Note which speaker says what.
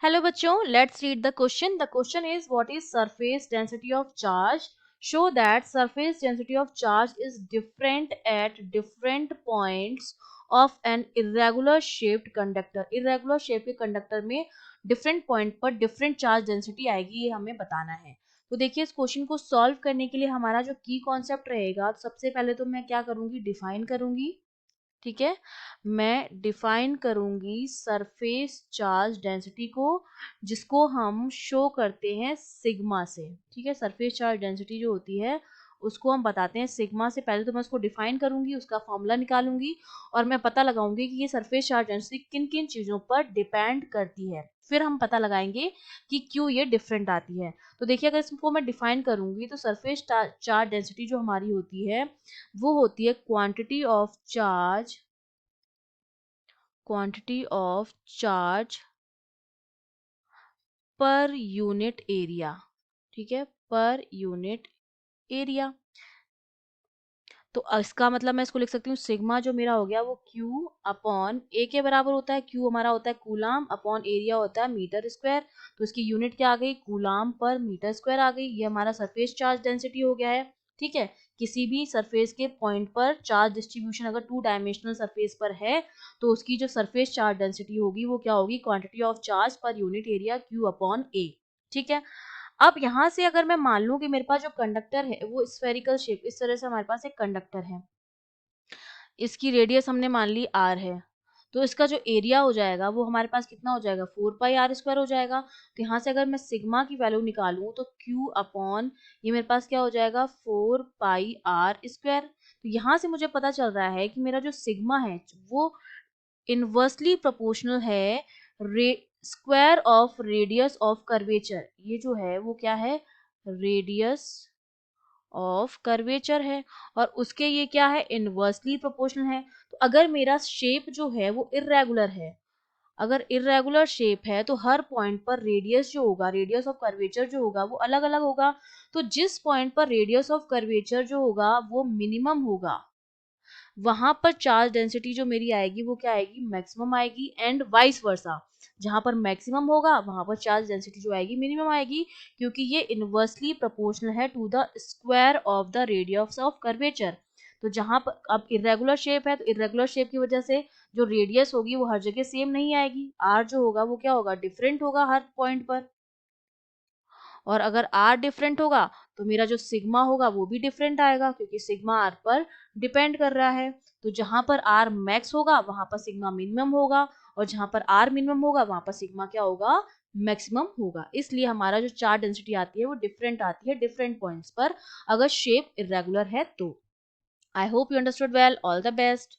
Speaker 1: Hello बच्चों, let's read the question. The question is what is surface density of charge. Show that surface density of charge is different at different points of an irregular shaped conductor. Irregular shape के conductor में different point पर different charge density आएगी, ये हमें बताना है. तो देखिए, इस क्वेश्चन को सॉल्व करने के लिए हमारा जो की कॉन्सेप्ट रहेगा, सबसे पहले तो मैं क्या करूंगी, डिफाइन करूंगी. ठीक है, मैं डिफाइन करूंगी सरफेस चार्ज डेंसिटी को, जिसको हम शो करते हैं सिग्मा से. ठीक है, सरफेस चार्ज डेंसिटी जो होती है उसको हम बताते हैं सिग्मा से. पहले तो मैं उसको डिफाइन करूंगी, उसका फॉर्मूला निकालूंगी और मैं पता लगाऊंगी कि ये सरफेस चार्ज डेंसिटी किन किन चीजों पर डिपेंड करती है. फिर हम पता लगाएंगे कि क्यों ये डिफरेंट आती है. तो देखिए, अगर इसको मैं डिफाइन करूंगी तो सरफेस चार्ज डेंसिटी जो हमारी होती है वो होती है quantity of charge per unit area. ठीक है, पर यूनिट एरिया. तो इसका मतलब मैं इसको लिख सकती हूँ, सिग्मा जो मेरा हो गया वो Q अपॉन A के बराबर होता है. Q हमारा होता है कूलाम अपॉन एरिया होता है मीटर स्क्वायर. तो इसकी यूनिट क्या आ गई, कूलाम पर मीटर स्क्वायर आ गई. ये हमारा सरफेस चार्ज डेंसिटी हो गया है. ठीक है, किसी भी सरफेस के पॉइंट पर चार्ज डिस्ट्रीब्यूशन अगर टू डायमेंशनल सरफेस पर है तो उसकी जो सरफेस चार्ज डेंसिटी होगी वो क्या होगी, quantity of charge per unit area Q upon A. ठीक है, अब यहाँ से अगर मैं मान लूं कि मेरे पास जो कंडक्टर है वो स्फेरिकल शेप, इस तरह से हमारे पास एक कंडक्टर है, इसकी रेडियस हमने मान ली r है, तो इसका जो एरिया हो जाएगा वो हमारे पास कितना हो जाएगा, 4πr² हो जाएगा. तो यहाँ से अगर मैं सिग्मा की वैल्यू निकालूं तो Q अपॉन ये मेरे पास क्या हो जाएगा, 4πr². तो यहाँ से मुझे पता चल रहा है कि मेरा जो सिग्मा है वो इनवर्सली प्रोपोर्शनल है square of radius of curvature. ये जो है वो क्या है, रेडियस ऑफ कर्वेचर है, और उसके ये क्या है, इनवर्सली प्रोपोर्शनल है. तो अगर मेरा शेप जो है वो इरेगुलर है, अगर इरेगुलर शेप है तो हर पॉइंट पर रेडियस जो होगा, रेडियस ऑफ कर्वेचर जो होगा वो अलग अलग होगा. तो जिस पॉइंट पर रेडियस ऑफ कर्वेचर जो होगा वो मिनिमम होगा, वहां पर चार्ज डेंसिटी जो मेरी आएगी वो क्या आएगी, मैक्सिमम आएगी. एंड वाइस वर्सा, जहां पर मैक्सिमम होगा वहां पर चार्ज डेंसिटी जो आएगी मिनिमम आएगी, क्योंकि ये इनवर्सली प्रोपोर्शनल है to the square of the radius of curvature. तो जहां पर अब इरेगुलर शेप है तो इरेगुलर शेप की वजह से जो रेडियस होगी वो हर जगह सेम नहीं आएगी, आर जो होगा वो क्या होगा, डिफरेंट होगा हर पॉइंट पर. और अगर आर डिफरेंट होगा तो मेरा जो सिग्मा होगा वो भी डिफरेंट आएगा, क्योंकि सिग्मा आर पर डिपेंड कर रहा है. तो जहां पर आर मैक्स होगा वहां पर सिग्मा मिनिमम होगा, और जहां पर आर मिनिमम होगा वहां पर सिग्मा क्या होगा, मैक्सिमम होगा. इसलिए हमारा जो चार्ज डेंसिटी आती है वो डिफरेंट आती है डिफरेंट पॉइंट्स पर, अगर शेप इरेगुलर है तो. I hope you understood well. All the best.